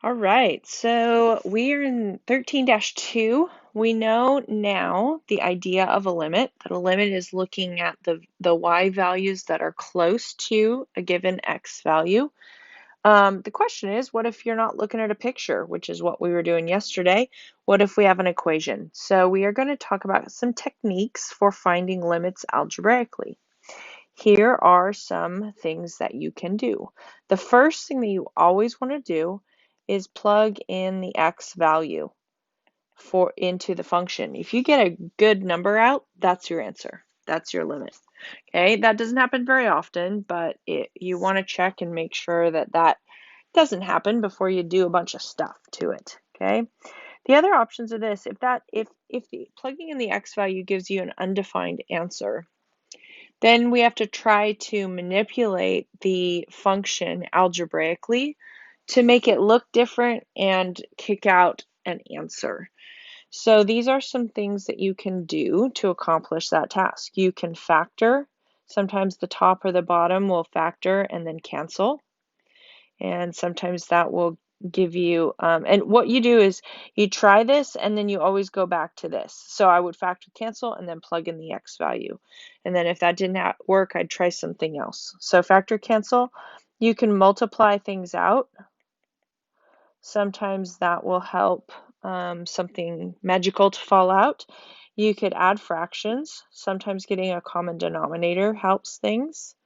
All right, so we are in 13-2. We know now the idea of a limit, that a limit is looking at the y values that are close to a given x value. The question is, what if you're not looking at a picture, which is what we were doing yesterday? What if we have an equation? So we are going to talk about some techniques for finding limits algebraically. Here are some things that you can do. The first thing that you always want to do is plug in the x value into the function. If you get a good number out, that's your answer. That's your limit. Okay, that doesn't happen very often, but you want to check and make sure that that doesn't happen before you do a bunch of stuff to it. Okay. The other options are this: if plugging in the x value gives you an undefined answer, then we have to try to manipulate the function algebraically to make it look different and kick out an answer. So these are some things that you can do to accomplish that task. You can factor. Sometimes the top or the bottom will factor and then cancel. And sometimes that will give you, and what you do is you try this and then you always go back to this. So I would factor cancel and then plug in the x value. And then if that didn't work, I'd try something else. So factor cancel, you can multiply things out. Sometimes that will help something magical to fall out. You could add fractions. Sometimes getting a common denominator helps things.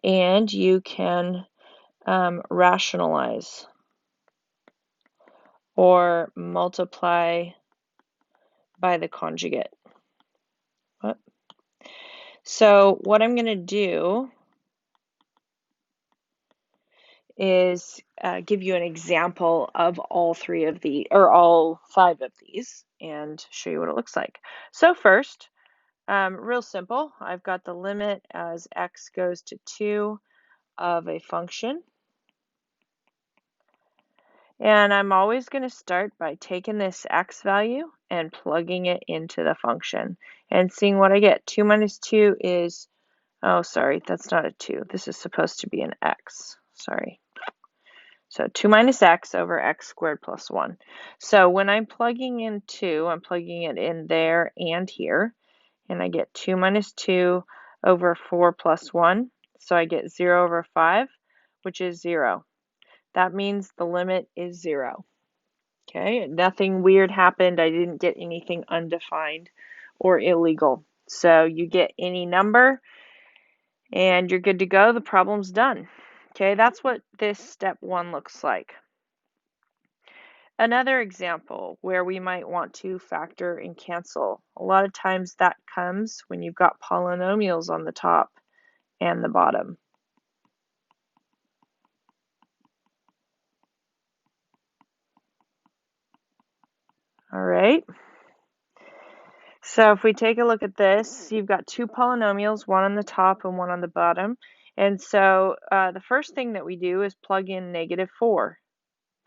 And you can rationalize or multiply by the conjugate. So what I'm going to do is give you an example of all three of the, or all five of these, and show you what it looks like. So first, real simple, I've got the limit as x goes to 2 of a function. And I'm always going to start by taking this x value and plugging it into the function and seeing what I get. 2 minus 2 is, oh, sorry, that's not a 2. This is supposed to be an x. Sorry. So 2 minus x over x squared plus 1. So when I'm plugging in 2, I'm plugging it in there and here. And I get 2 minus 2 over 4 plus 1. So I get 0 over 5, which is 0. That means the limit is 0. Okay, nothing weird happened. I didn't get anything undefined or illegal. So you get any number and you're good to go. The problem's done. Okay, that's what this step 1 looks like. Another example where we might want to factor and cancel. A lot of times that comes when you've got polynomials on the top and the bottom. All right. So if we take a look at this, you've got two polynomials, one on the top and one on the bottom. And so the first thing that we do is plug in -4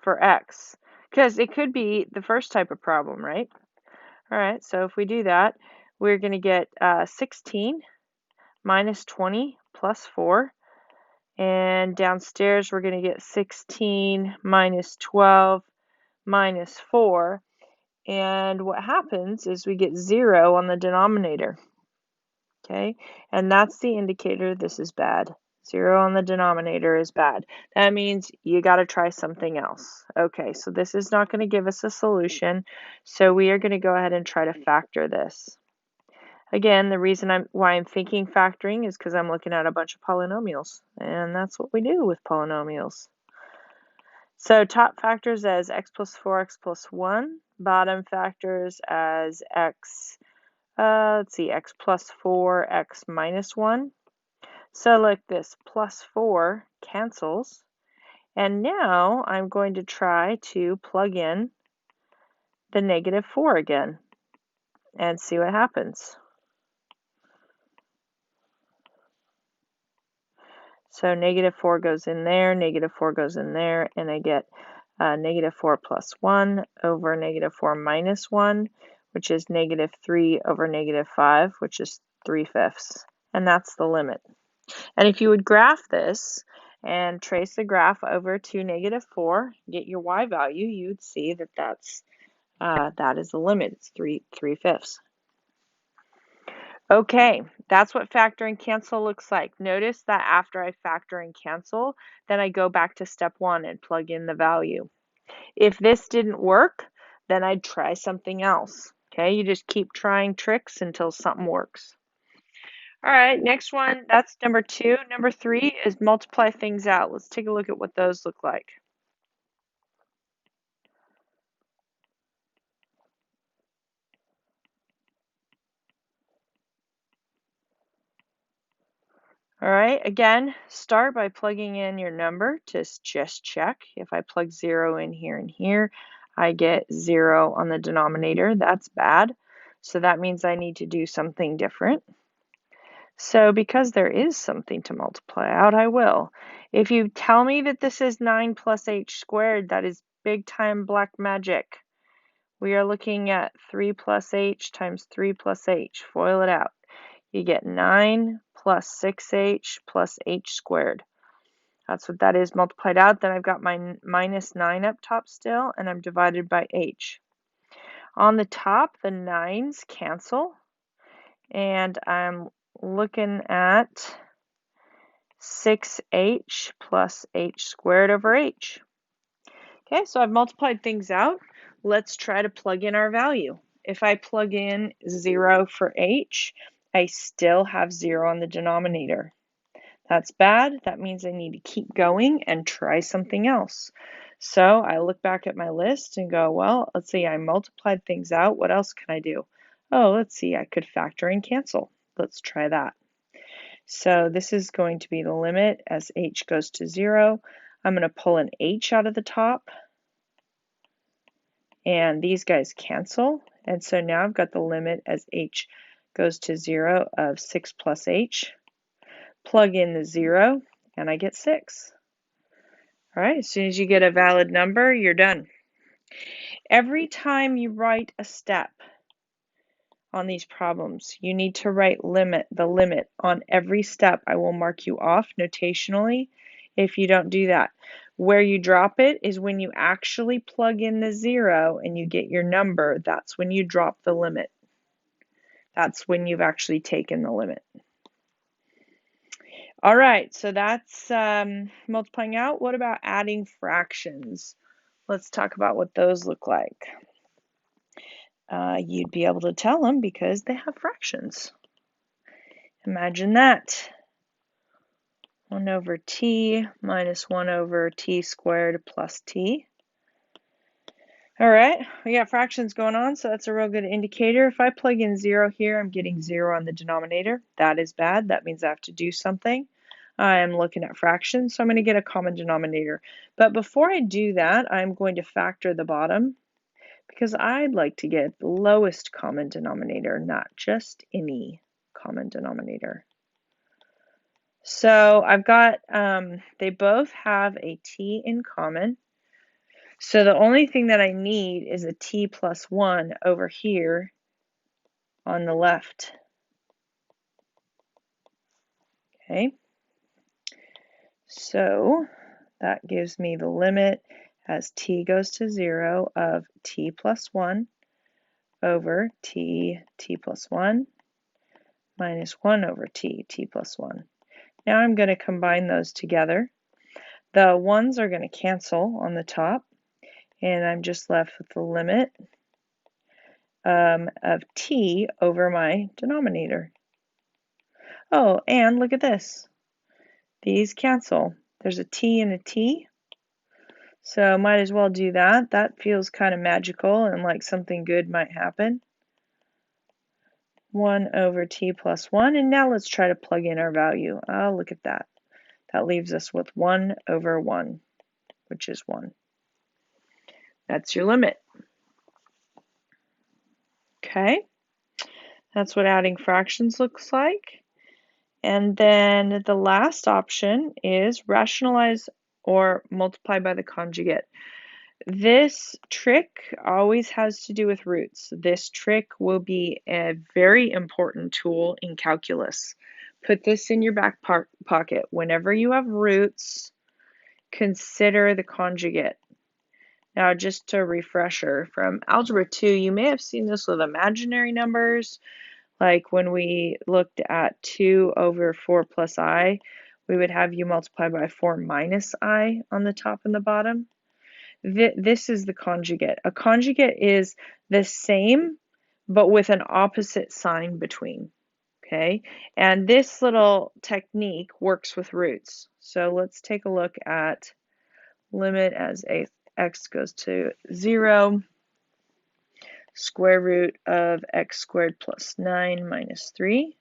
for x, because it could be the first type of problem, right? All right, so if we do that, we're going to get 16 minus 20 plus 4. And downstairs, we're going to get 16 minus 12 minus 4. And what happens is we get 0 on the denominator. Okay, and that's the indicator this is bad. 0 on the denominator is bad. That means you got to try something else. Okay, so this is not going to give us a solution, so we are going to go ahead and try to factor this. Again, the reason why I'm thinking factoring is because I'm looking at a bunch of polynomials, and that's what we do with polynomials. So top factors as x plus 4, x plus 1. Bottom factors as x, let's see, x plus 4, x minus 1. So like this, plus 4 cancels. And now I'm going to try to plug in the -4 again and see what happens. So -4 goes in there, -4 goes in there, and I get -4 plus 1 over -4 minus 1, which is -3 over -5, which is 3/5. And that's the limit. And if you would graph this and trace the graph over to -4, get your y value, you'd see that that is the limit. It's 3/5. Okay, that's what factor and cancel looks like. Notice that after I factor and cancel, then I go back to step 1 and plug in the value. If this didn't work, then I'd try something else. Okay, you just keep trying tricks until something works. All right, next one, that's number 2. Number 3 is multiply things out. Let's take a look at what those look like. All right, again, start by plugging in your number to just check. If I plug 0 in here and here, I get 0 on the denominator. That's bad. So that means I need to do something different. So because there is something to multiply out, I will. If you tell me that this is 9 plus h squared, that is big time black magic. We are looking at 3 plus h times 3 plus h. FOIL it out. You get 9 plus 6h plus h squared. That's what that is multiplied out. Then I've got my minus 9 up top still, and I'm divided by h. On the top, the 9's cancel, and I'm looking at 6h plus h squared over h. Okay, so I've multiplied things out. Let's try to plug in our value. If I plug in 0 for h, I still have 0 on the denominator. That's bad. That means I need to keep going and try something else. So I look back at my list and go, well, let's see, I multiplied things out. What else can I do? Oh, let's see, I could factor and cancel. Let's try that. So this is going to be the limit as h goes to 0. I'm going to pull an h out of the top, and these guys cancel. And so now I've got the limit as h goes to 0 of 6 plus h. Plug in the 0, and I get 6. All right, as soon as you get a valid number, you're done. Every time you write a step on these problems, you need to write the limit on every step. I will mark you off notationally if you don't do that. Where you drop it is when you actually plug in the 0 and you get your number. That's when you drop the limit. That's when you've actually taken the limit. All right, so that's multiplying out. What about adding fractions? Let's talk about what those look like. You'd be able to tell them because they have fractions. Imagine that. 1 over t minus 1 over t squared plus t. All right, we got fractions going on, so that's a real good indicator. If I plug in 0 here, I'm getting 0 on the denominator. That is bad. That means I have to do something. I'm looking at fractions, so I'm going to get a common denominator. But before I do that, I'm going to factor the bottom, because I'd like to get the lowest common denominator, not just any common denominator. So I've got, they both have a t in common. So the only thing that I need is a t plus 1 over here on the left. Okay. So that gives me the limit as t goes to 0 of t plus 1 over t plus 1 minus 1 over t plus 1. Now I'm going to combine those together. The 1's are going to cancel on the top, and I'm just left with the limit of t over my denominator. Oh, and look at this. These cancel. There's a t and a t. So might as well do that. That feels kind of magical and like something good might happen. 1 over t plus 1. And now let's try to plug in our value. Oh, look at that. That leaves us with 1 over 1, which is 1. That's your limit. Okay. That's what adding fractions looks like. And then the last option is rationalize or multiply by the conjugate. This trick always has to do with roots. This trick will be a very important tool in calculus. Put this in your back pocket. Whenever you have roots, consider the conjugate. Now, just a refresher from Algebra 2, you may have seen this with imaginary numbers, like when we looked at 2 over 4 plus I, we would have you multiply by 4 minus I on the top and the bottom. This is the conjugate. A conjugate is the same, but with an opposite sign between. Okay, and this little technique works with roots. So let's take a look at limit as x goes to 0, square root of x squared plus 9 minus 3.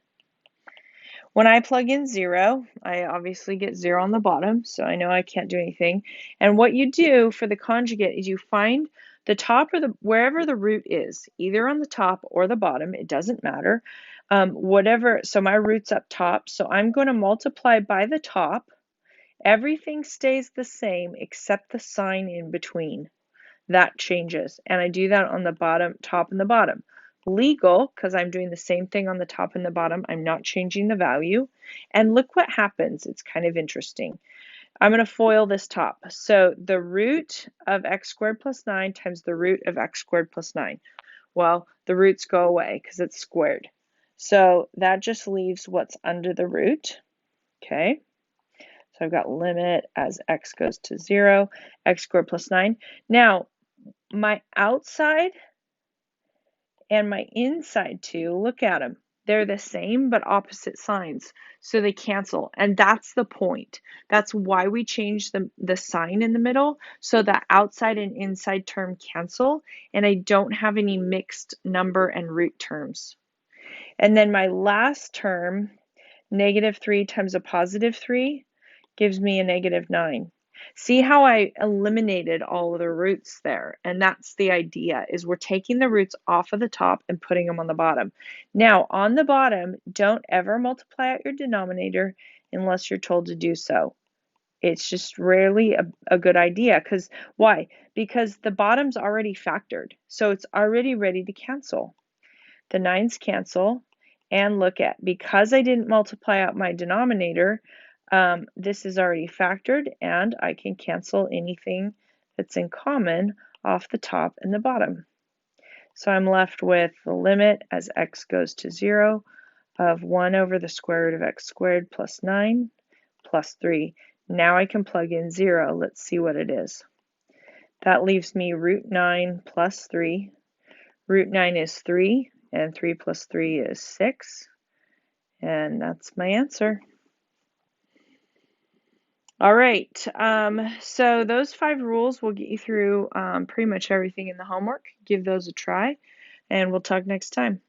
When I plug in 0, I obviously get 0 on the bottom, so I know I can't do anything. And what you do for the conjugate is you find the top or wherever the root is, either on the top or the bottom, it doesn't matter. Whatever, so my root's up top, so I'm going to multiply by the top. Everything stays the same except the sign in between. That changes, and I do that on the bottom, top and the bottom. Legal, because I'm doing the same thing on the top and the bottom. I'm not changing the value. And look what happens. It's kind of interesting. I'm going to FOIL this top. So the root of x squared plus 9 times the root of x squared plus 9. Well, the roots go away because it's squared. So that just leaves what's under the root. Okay. So I've got limit as x goes to 0, x squared plus 9. Now, my outside and my inside two, look at them. They're the same but opposite signs, so they cancel. And that's the point. That's why we change the sign in the middle, so that outside and inside term cancel, and I don't have any mixed number and root terms. And then my last term, -3 times a +3, gives me a -9. See how I eliminated all of the roots there? And that's the idea, is we're taking the roots off of the top and putting them on the bottom. Now, on the bottom, don't ever multiply out your denominator unless you're told to do so. It's just rarely a good idea. Because why? Because the bottom's already factored. So it's already ready to cancel. The 9's cancel. And look at, because I didn't multiply out my denominator, this is already factored, and I can cancel anything that's in common off the top and the bottom. So I'm left with the limit as x goes to 0 of 1 over the square root of x squared plus 9 plus 3. Now I can plug in 0. Let's see what it is. That leaves me root 9 plus 3. Root 9 is 3, and 3 plus 3 is 6. And that's my answer. All right, so those 5 rules will get you through pretty much everything in the homework. Give those a try, and we'll talk next time.